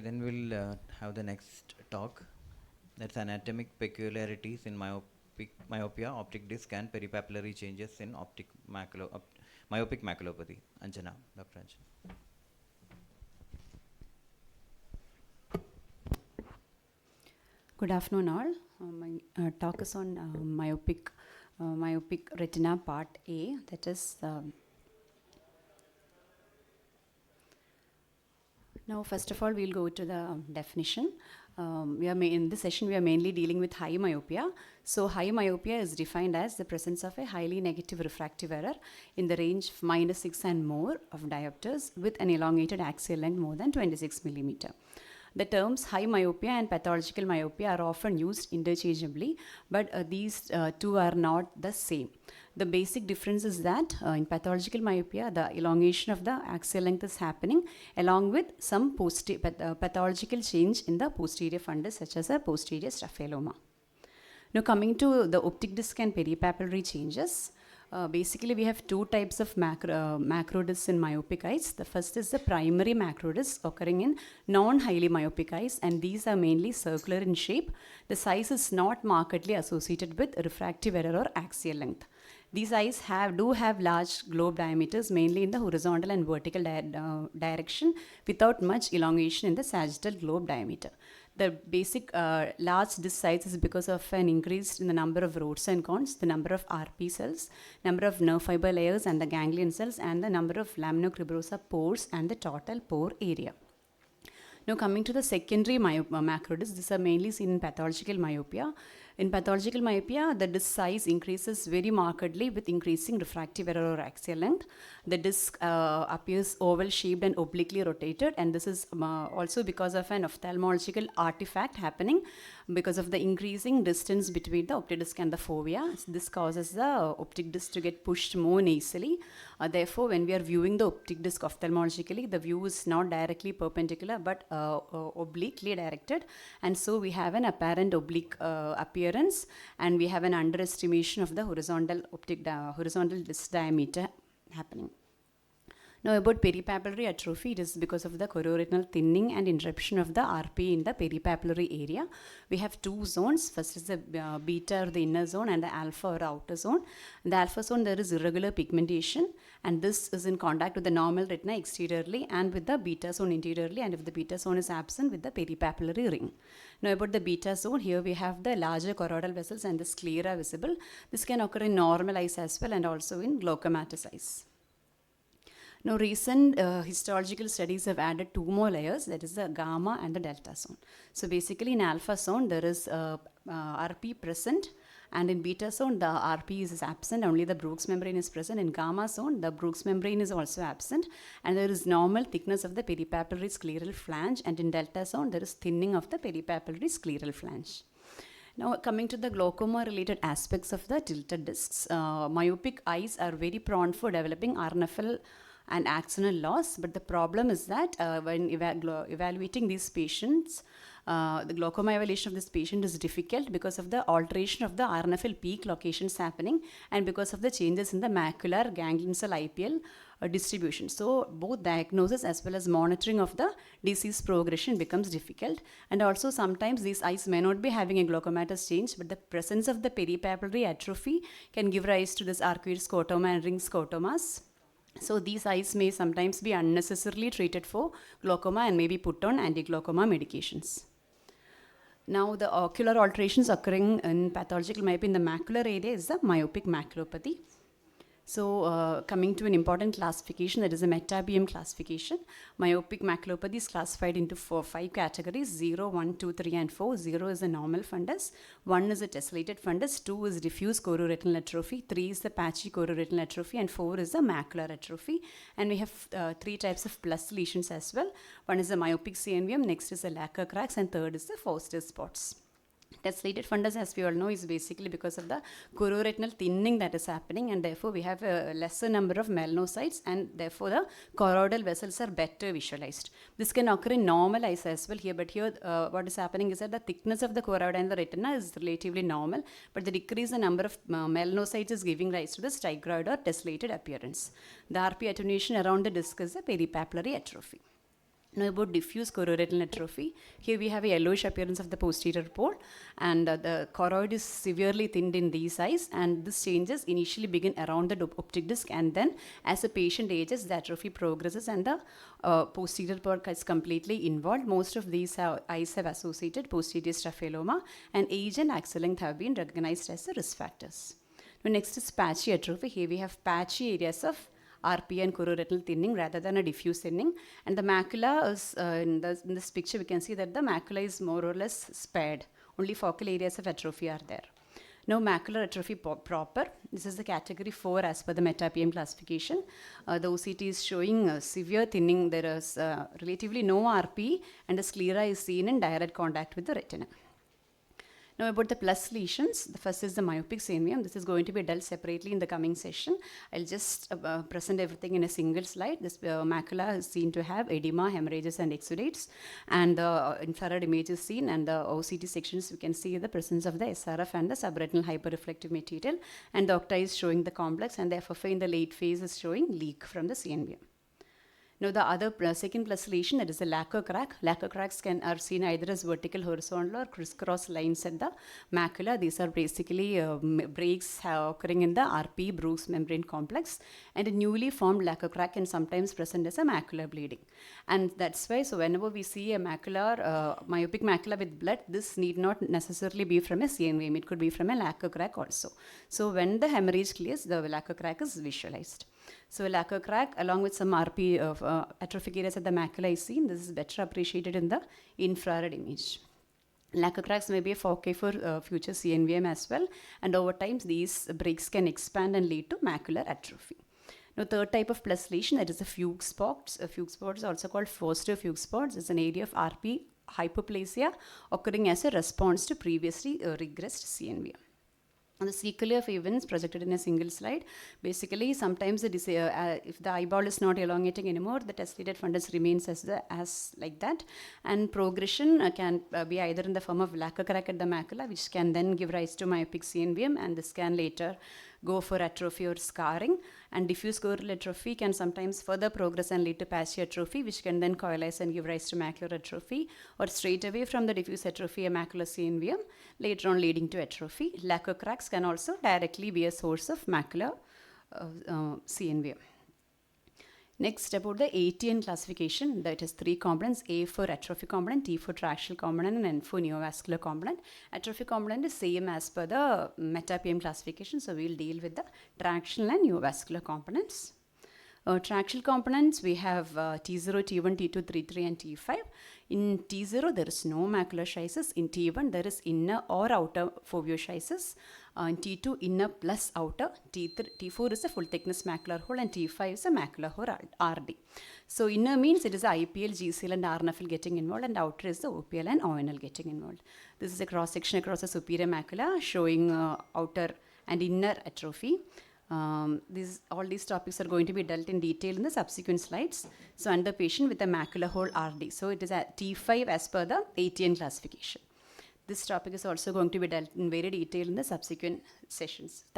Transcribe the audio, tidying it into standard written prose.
Then we'll have the next talk. That's anatomic peculiarities in myopia, optic disc, and peripapillary changes in myopic maculopathy. Anjana, Dr. Anjana. Good afternoon, all. My talk is on myopic retina part A. That is. Now, first of all, we'll go to the definition. In this session, we are mainly dealing with high myopia. So, high myopia is defined as the presence of a highly negative refractive error in the range of -6 and more of diopters with an elongated axial length more than 26 millimeter. The terms high myopia and pathological myopia are often used interchangeably, but these two are not the same. The basic difference is that in pathological myopia, the elongation of the axial length is happening along with some pathological change in the posterior fundus, such as a posterior staphyloma. Now, coming to the optic disc and peripapillary changes. Basically, we have two types of macro discs in myopic eyes. The first is the primary macro disc occurring in non-highly myopic eyes, and these are mainly circular in shape. The size is not markedly associated with refractive error or axial length. These eyes do have large globe diameters, mainly in the horizontal and vertical direction, without much elongation in the sagittal globe diameter. The basic large disc size is because of an increase in the number of rods and cones, the number of RP cells, number of nerve fiber layers and the ganglion cells, and the number of laminocribrosa pores and the total pore area. Now, coming to the secondary macro discs, these are mainly seen in pathological myopia. In pathological myopia, the disc size increases very markedly with increasing refractive error or axial length. The disc appears oval shaped and obliquely rotated, and this is also because of an ophthalmological artifact happening because of the increasing distance between the optic disc and the fovea. This causes the optic disc to get pushed more nasally. Therefore, when we are viewing the optic disc ophthalmologically, the view is not directly perpendicular but obliquely directed, and so we have an apparent oblique appearance, and we have an underestimation of the horizontal disc diameter happening. Now, about peripapillary atrophy, it is because of the chorioretinal thinning and interruption of the RP in the peripapillary area. We have two zones. First is the beta or the inner zone, and the alpha or outer zone. In the alpha zone, there is irregular pigmentation, and this is in contact with the normal retina exteriorly and with the beta zone interiorly, and if the beta zone is absent, with the peripapillary ring. Now, about the beta zone, here we have the larger choroidal vessels and the sclera visible. This can occur in normal eyes as well and also in glaucomatous eyes. Now, recent histological studies have added two more layers, that is the gamma and the delta zone. So, basically in alpha zone, there is RP present, and in beta zone, the RP is absent, only the Bruch's membrane is present. In gamma zone, the Bruch's membrane is also absent, and there is normal thickness of the peripapillary scleral flange, and in delta zone, there is thinning of the peripapillary scleral flange. Now, coming to the glaucoma-related aspects of the tilted discs, myopic eyes are very prone for developing RNFL and axonal loss, but the problem is that when evaluating these patients, the glaucoma evaluation of this patient is difficult because of the alteration of the RNFL peak locations happening and because of the changes in the macular ganglion cell IPL distribution. So, both diagnosis as well as monitoring of the disease progression becomes difficult, and also sometimes these eyes may not be having a glaucomatous change, but the presence of the peripapillary atrophy can give rise to this arcuate scotoma and ring scotomas. So, these eyes may sometimes be unnecessarily treated for glaucoma and may be put on anti-glaucoma medications. Now, the ocular alterations occurring in pathological myopia in the macular area is the myopic maculopathy. So, coming to an important classification, that is a meta-BM classification. Myopic maculopathy is classified into 5 categories: 0, 1, 2, 3, and 4. 0 is a normal fundus, 1 is a tessellated fundus, 2 is diffuse chorioretinal atrophy, 3 is the patchy chorioretinal atrophy, and 4 is the macular atrophy. And we have 3 types of plus lesions as well. One is the myopic CNVM, next is the lacquer cracks, and third is the Foster spots. Tessellated fundus, as we all know, is basically because of the chorioretinal thinning that is happening, and therefore we have a lesser number of melanocytes, and therefore the choroidal vessels are better visualized. This can occur in normal eyes as well here, but here what is happening is that the thickness of the choroid and the retina is relatively normal, but the decrease in number of melanocytes is giving rise to the stygroid or tessellated appearance. The RP attenuation around the disc is the peripapillary atrophy. Now about diffuse choroidal atrophy, here we have a yellowish appearance of the posterior pole, and the choroid is severely thinned in these eyes, and this changes initially begin around the optic disc, and then as the patient ages, the atrophy progresses and the posterior pole is completely involved. Most of these eyes have associated posterior staphyloma, and age and axil length have been recognized as the risk factors. Now next is patchy atrophy. Here we have patchy areas of RPE and chororetinal thinning rather than a diffuse thinning, and the macula is in this picture we can see that the macula is more or less spared. Only focal areas of atrophy are there. Now macular atrophy proper, this is the category 4 as per the META-PM classification. The OCT is showing severe thinning. There is relatively no RPE, and the sclera is seen in direct contact with the retina. Now about the plus lesions, the first is the myopic syndrome. This is going to be dealt separately in the coming session. I'll just present everything in a single slide. This macula is seen to have edema, hemorrhages and exudates, and the infrared image is seen, and the OCT sections we can see the presence of the SRF and the subretinal hyperreflective material, and the octa is showing the complex, and the FFA in the late phase is showing leak from the CNVM. Now the other second plus lesion, that is the lacquer crack. Lacquer cracks are seen either as vertical, horizontal or crisscross lines at the macula. These are basically breaks occurring in the RP Bruch's membrane complex, and a newly formed lacquer crack can sometimes present as a macular bleeding. And that's why, so whenever we see a macular, myopic macula with blood, this need not necessarily be from a CNVM. It could be from a lacquer crack also. So when the hemorrhage clears, the lacquer crack is visualized. So a lacquer crack along with some RP of atrophic areas at the macula is seen. This is better appreciated in the infrared image. Lacquer cracks may be a foci for future CNVM as well, and over time these breaks can expand and lead to macular atrophy. Now third type of plus lesion, that is the fugue spots. Fugue spots is also called Foster fugue spots. It's an area of RP hypoplasia occurring as a response to previously regressed CNVM. The sequelae of events projected in a single slide. Basically, sometimes if the eyeball is not elongating anymore, the tessellated fundus remains as like that, and progression can be either in the form of lacquer crack at the macula, which can then give rise to myopic CNVM, and this can later go for atrophy or scarring, and diffuse choroidal atrophy can sometimes further progress and lead to patchy atrophy, which can then coalesce and give rise to macular atrophy, or straight away from the diffuse atrophy a macular CNVM, later on leading to atrophy. Lacquer cracks can also directly be a source of macular CNVM. Next, about the ATN classification, that is 3 components: A for atrophy component, T for traction component, and N for neovascular component. Atrophy component is same as per the META-PM classification, so we will deal with the tractional and neovascular components. Tractional components, we have T0, T1, T2, T3, and T5. In T0, there is no macular schisis. In T1, there is inner or outer foveoschisis. In T2, inner plus outer. T4 is a full thickness macular hole, and T5 is a macular hole RD. So inner means it is the IPL, GCL, and RNFL getting involved, and outer is the OPL and ONL getting involved. This is a cross section across the superior macula showing outer and inner atrophy. All these topics are going to be dealt in detail in the subsequent slides. So under patient with a macular hole RD. So it is at T5 as per the ATN classification. This topic is also going to be dealt in very detail in the subsequent sessions.